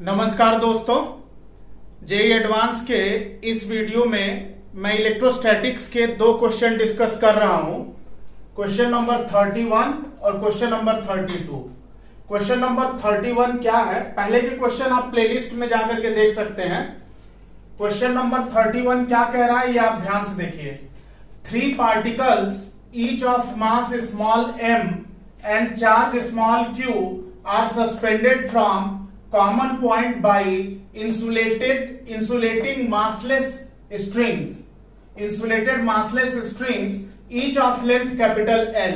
नमस्कार दोस्तों, JEE advance के इस वीडियो में मैं इलेक्ट्रोस्टैटिक्स के दो क्वेश्चन डिस्कस कर रहा हूं। क्वेश्चन नंबर 31 और क्वेश्चन नंबर 32। क्वेश्चन नंबर 31 क्या है, पहले के क्वेश्चन आप प्लेलिस्ट में जाकर के देख सकते हैं। क्वेश्चन नंबर 31 क्या कह रहा है ये आप ध्यान से देखिए। 3 particles each of mass small m and charge small q are suspended from common point by insulating massless strings each of length capital L.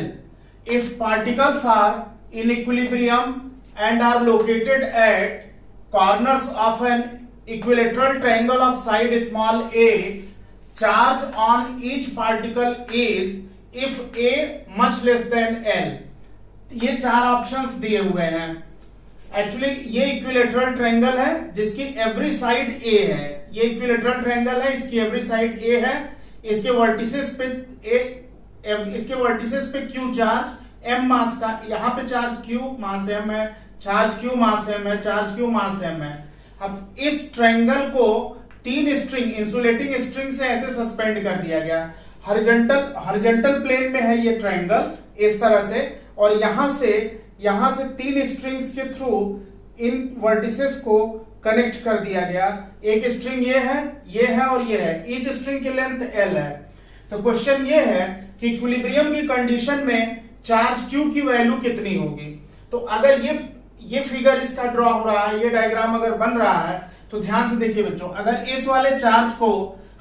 If particles are in equilibrium and are located at corners of an equilateral triangle of side small a, charge on each particle is if a much less than L. ये 4 options दिए हुए हैं। Actually ये equilateral triangle है जिसकी every side ए है। ये equilateral triangle है, इसकी एवरी साइड ए है। इसके वर्टिसेस पे क्यू चार्ज एम मास का, यहाँ पे चार्ज क्यू मास एम है, चार्ज क्यू मास एम है, चार्ज क्यू मास एम है। अब इस ट्रायंगल को 3 स्ट्रिंग, इंसुलेटिंग स्ट्रिंग से ऐसे सस्पेंड कर दिया गया। हॉरिजॉन्टल प्लेन में है ये ट्रायंगल इस तरह से, और यहां से 3 स्ट्रिंग्स के थ्रू इन वर्टिसेस को कनेक्ट कर दिया गया। एक स्ट्रिंग ये है और ये है। ईच स्ट्रिंग की लेंथ L है। तो क्वेश्चन ये है कि इक्विलिब्रियम की कंडीशन में चार्ज Q की वैल्यू कितनी होगी। तो अगर ये फिगर इसका ड्रॉ हो रहा है, ये डायग्राम अगर बन रहा है, तो ध्यान से देखिए बच्चों। अगर इस वाले चार्ज को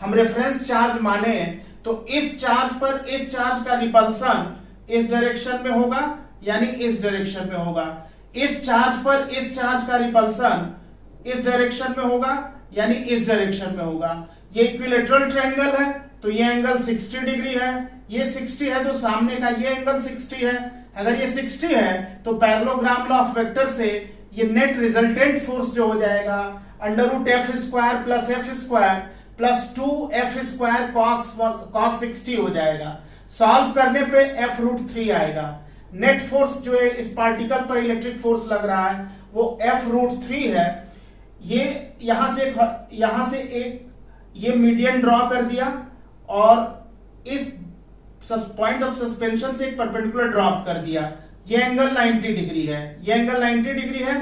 हम रेफरेंस चार्ज माने तो इस चार्ज पर इस चार्ज का रिपल्सन इस डायरेक्शन में होगा, यानी इस डायरेक्शन में होगा। इस चार्ज पर इस चार्ज का रिपल्सन इस डायरेक्शन में होगा, यानी इस डायरेक्शन में होगा। ये इक्विलेटरल ट्रायंगल है तो ये एंगल 60 डिग्री है। ये 60 है तो सामने का ये एंगल 60 है। अगर ये 60 है तो पैरेललोग्राम लॉ ऑफ वेक्टर से ये नेट रिजल्टेंट फोर्स जो हो जाएगा √f² plus f² plus 2f² cos 60 हो जाएगा। सॉल्व करने पे f√3 आएगा। नेट फोर्स जो है इस पार्टिकल पर इलेक्ट्रिक फोर्स लग रहा है वो f√3 है। ये यहां से एक ये मीडियन ड्रॉ कर दिया और इस पॉइंट ऑफ सस्पेंशन से एक परपेंडिकुलर ड्रॉप कर दिया। ये एंगल 90 डिग्री है। ये एंगल 90 डिग्री है।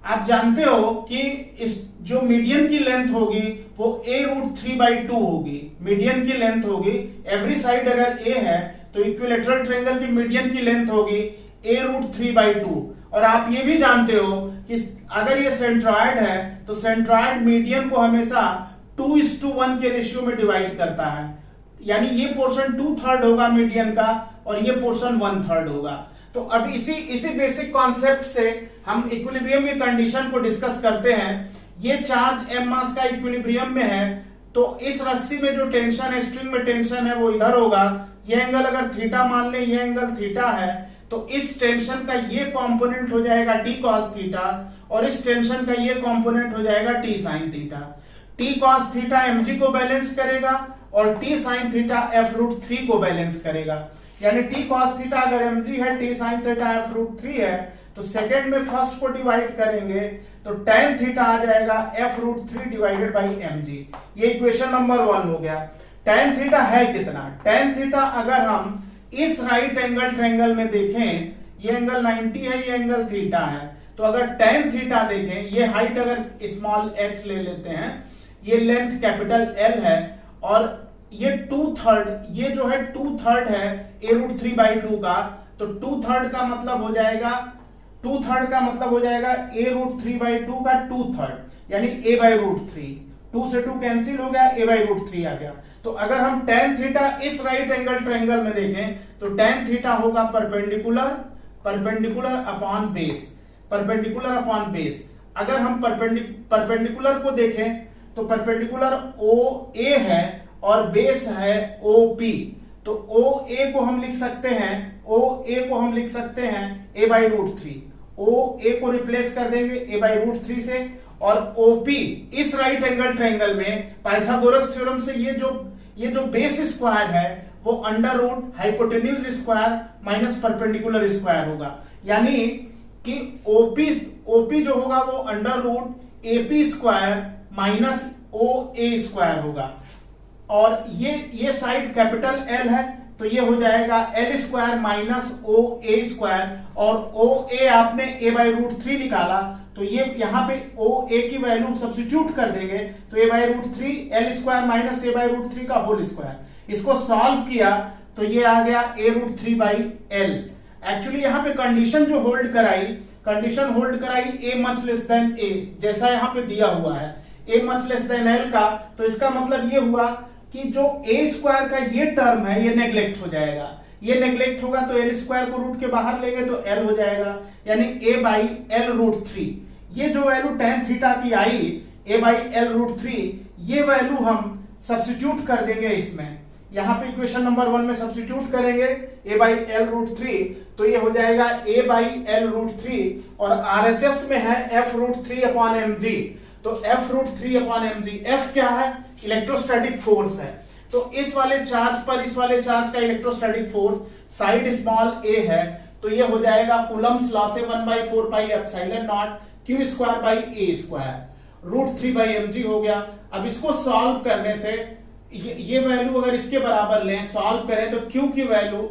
आप जानते हो कि इस जो मीडियन की लेंथ होगी वो a√3/2 होगी। मीडियन की लेंथ होगी, एवरी साइड अगर a है तो इक्विलेटरल ट्रायंगल की मीडियन की लेंथ होगी a√3/2। और आप ये भी जानते हो कि अगर ये सेंट्रॉयड है तो सेंट्रॉयड मीडियन को हमेशा 2:1 के रेशियो में डिवाइड करता है, यानी ये पोर्शन 2/3 होगा मीडियन का और ये पोर्शन 1/3 होगा। तो अब इसी बेसिक कॉन्सेप्ट से हम इक्विलिब्रियम की कंडीशन को डिस्कस करते हैं। ये चार्ज m मास का इक्विलिब्रियम में है तो इस रस्सी में जो टेंशन है, स्ट्रिंग में टेंशन है, वो इधर होगा। ये एंगल अगर थीटा मान लें, ये एंगल थीटा है तो इस टेंशन का ये कंपोनेंट हो जाएगा t cos थीटा और इस टेंशन का ये कंपोनेंट हो जाएगा t sin theta. t cos theta mg को बैलेंस करेगा और t sin थीटा f√3 को बैलेंस करेगा। यानी t cos थीटा अगर mg है, t sin थीटा f√3 है, तो सेकंड में फर्स्ट को डिवाइड करेंगे तो tan थीटा आ जाएगा f√3 डिवाइडेड बाई mg। ये इक्वेशन नंबर 1 हो गया। tan थीटा है कितना? tan थीटा अगर हम इस राइट एंगल ट्रायंगल में देखें, ये एंगल 90 है, ये एंगल थीटा है, तो अगर tan थीटा देखें, ये हाइट अगर स्मॉल h ले लेते हैं, ये लेंथ कैपिटल L है और ये 2/3, ये जो है 2/3 है a√3/2 का, तो 2/3 का मतलब हो जाएगा a√3/2 का 2/3, यानी a/√3। 2 से 2 कैंसिल हो गया, a/√3 आ गया। तो अगर हम tan थीटा इस राइट एंगल ट्रायंगल में देखें तो tan थीटा होगा परपेंडिकुलर अपॉन बेस। अगर हम परपेंडिकुलर को देखें तो परपेंडिकुलर OA है और बेस है OP। तो OA को हम लिख सकते हैं a/√3। OA को रिप्लेस कर देंगे a/√3 से, और OP इस राइट एंगल ट्रायंगल में पाइथागोरस थ्योरम से ये जो बेस स्क्वायर है वो √ hypotenuse square minus perpendicular square होगा। यानी कि ओपी जो होगा वो under root AP square minus OA square होगा, और ये साइड कैपिटल L है तो ये हो जाएगा L square minus OA square, और OA आपने A बाई रूट 3 निकाला तो ये यहाँ पे OA की वैल्यू सब्स्टिट्यूट कर देंगे तो A by root 3 L square minus A by root 3 का होल स्क्वायर। इसको सॉल्व किया तो ये आ गया A root 3 by L। Actually यहाँ पे कंडीशन जो होल्ड कराई A much less than A, जैसा यहाँ पे दिया हुआ है A much less than L का, तो इसका मतलब ये हुआ कि जो A स्क्वायर का ये टर्म है ये नेग्लेक्ट हो जाएगा, ये नेग्लेक्ट होगा तो L स्क्वायर को रूट के बाहर लेंगे तो L हो जाएगा, यानी A बाई L रूट 3। ये जो वैल्यू tan थीटा की आई A बाई L रूट 3, ये वैल्यू हम सब्स्टिट्यूट कर देंगे इसमें, यहां पे इक्वेशन नंबर 1 में सब्स्टिट्यूट करेंगे A बाई L रूट 3 तो ये हो जाएगा A बाई L रूट 3, और RHS में है F रूट 3 अपॉन mg, तो F root 3 upon mg, F क्या है? इलेक्ट्रोस्टैटिक फोर्स है। तो इस वाले चार्ज पर इस वाले चार्ज का electrostatic force side small a है, तो ये हो जाएगा कूलम्स लॉ से 1/4 pi epsilon naught q square by a square root 3 by mg हो गया। अब इसको सॉल्व करने से ये वैल्यू अगर इसके बराबर लें, सॉल्व करें तो q की वैल्यू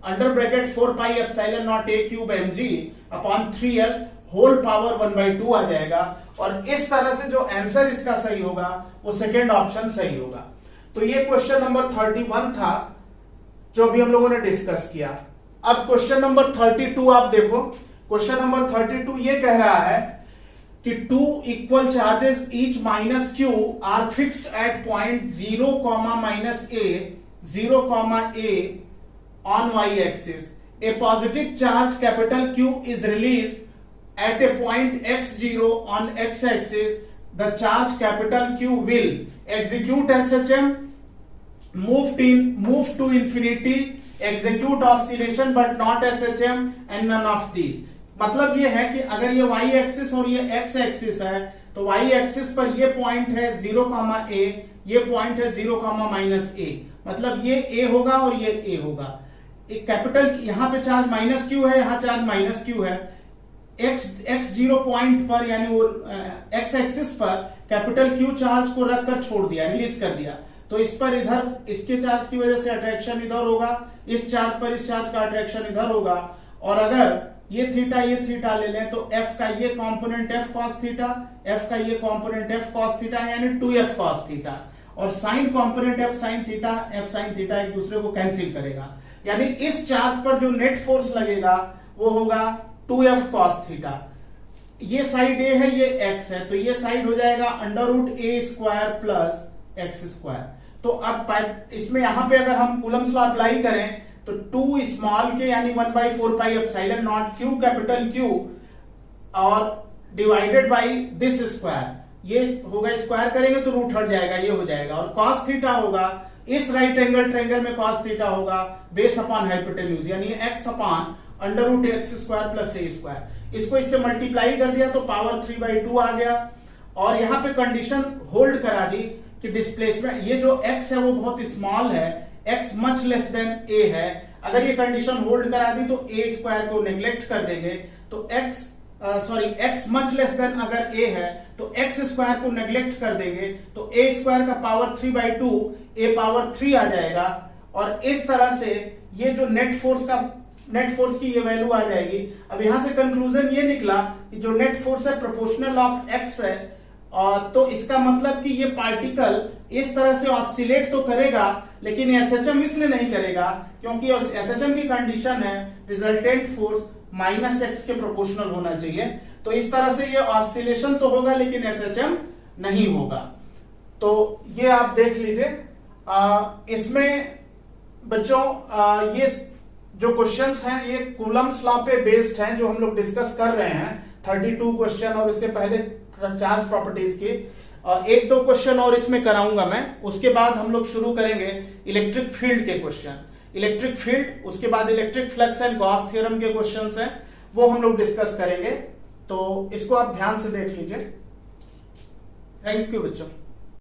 under bracket 4 pi epsilon naught a cube mg upon 3l whole power 1/2 आ जाएगा, और इस तरह से जो आंसर इसका सही होगा वो सेकेंड ऑप्शन सही होगा। तो ये क्वेश्चन नंबर 31 था जो अभी हम लोगों ने डिस्कस किया। अब क्वेश्चन नंबर 32 आप देखो, क्वेश्चन नंबर 32 ये कह रहा है कि two equal charges each minus q are fixed at point 0, minus a on y axis. A positive charge capital Q is release at a point x0 on x-axis, the charge capital Q will execute SHM, move to infinity, execute oscillation but not SHM and none of these। मतलब ये है कि अगर ये y axis और ये x axis है तो y एक्सिस पर ये पॉइंट है 0, a, ये पॉइंट है 0, माइनस a, मतलब ये a होगा और ये a होगा। एक कैपिटल यहां पे चार्ज माइनस q है, यहां चार्ज माइनस q है, x0 पॉइंट पर यानी वो x एक्सिस पर कैपिटल Q चार्ज को रखकर छोड़ दिया, रिलीज कर दिया, तो इस पर इधर इसके चार्ज की वजह से अट्रैक्शन इधर होगा, इस चार्ज पर इस चार्ज का अट्रैक्शन इधर होगा, और अगर ये थीटा ले लें तो f का ये component f cos theta, f का ये कंपोनेंट f cos थीटा यानी 2f cos थीटा, और sign component f sin theta एक दूसरे को कैंसिल करेगा, यानी इस चार्ज पर जो नेट फोर्स लगेगा वो होगा 2f cos थीटा। ये साइड a है, ये x है, तो ये साइड हो जाएगा under root a square plus x square. तो अब इसमें यहां पे अगर हम कूलम्स लॉ अप्लाई करें तो 2 स्मॉल के यानी 1/4 pi epsilon naught q capital Q और डिवाइडेड बाई दिस स्क्वायर, ये होगा स्क्वायर करेंगे तो रूट हट जाएगा, ये हो जाएगा, और cos थीटा होगा इस राइट एंगल ट्रायंगल में cos थीटा होगा बेस अपॉन हाइपोटेन्यूज यानी x upon under root x square plus a square. इसको इससे मल्टीप्लाई कर दिया तो पावर 3/2 आ गया, और यहां पे कंडीशन होल्ड करा दी कि डिस्प्लेसमेंट ये जो x है वो बहुत स्मॉल है, x much less than a है। अगर ये कंडीशन होल्ड करा दी तो a स्क्वायर को नेग्लेक्ट कर देंगे, तो x मच लेस देन अगर a है तो x स्क्वायर को नेग्लेक्ट कर देंगे तो a स्क्वायर का पावर 3/2 a पावर 3 आ जाएगा, और इस तरह से ये जो नेट फोर्स की ये वैल्यू आ जाएगी। अब यहां से कंक्लूजन ये निकला कि जो नेट फोर्स है प्रोपोर्शनल ऑफ x है, तो इसका मतलब कि ये पार्टिकल इस तरह से ऑसिलेट तो करेगा लेकिन एसएचएम इसलिए नहीं करेगा क्योंकि एसएचएम की कंडीशन है रिजल्टेंट फोर्स माइनस एक्स के प्रोपोर्शनल होना चाहिए, तो इस तरह से ये ऑसिलेशन तो होगा लेकिन एसएचएम नहीं होगा। तो ये आप देख लीजिए, इसमें बच्चों ये जो क्वेश्चंस हैं ये कूलम्स लॉ पे बेस्ड हैं जो हम लोग डिस्कस कर रहे हैं, 32 क्वेश्चन और इससे पहले चार्ज प्रॉपर्टीज के, एक दो क्वेश्चन और इसमें कराऊंगा मैं, उसके बाद हम लोग शुरू करेंगे इलेक्ट्रिक फील्ड के क्वेश्चन, इलेक्ट्रिक फील्ड, उसके बाद electric flux and Gauss theorem के क्वेश्चंस हैं वो हम लोग डिस्कस करेंगे। तो इसको आप ध्यान से देख लीजिए। थैंक यू बच्चों।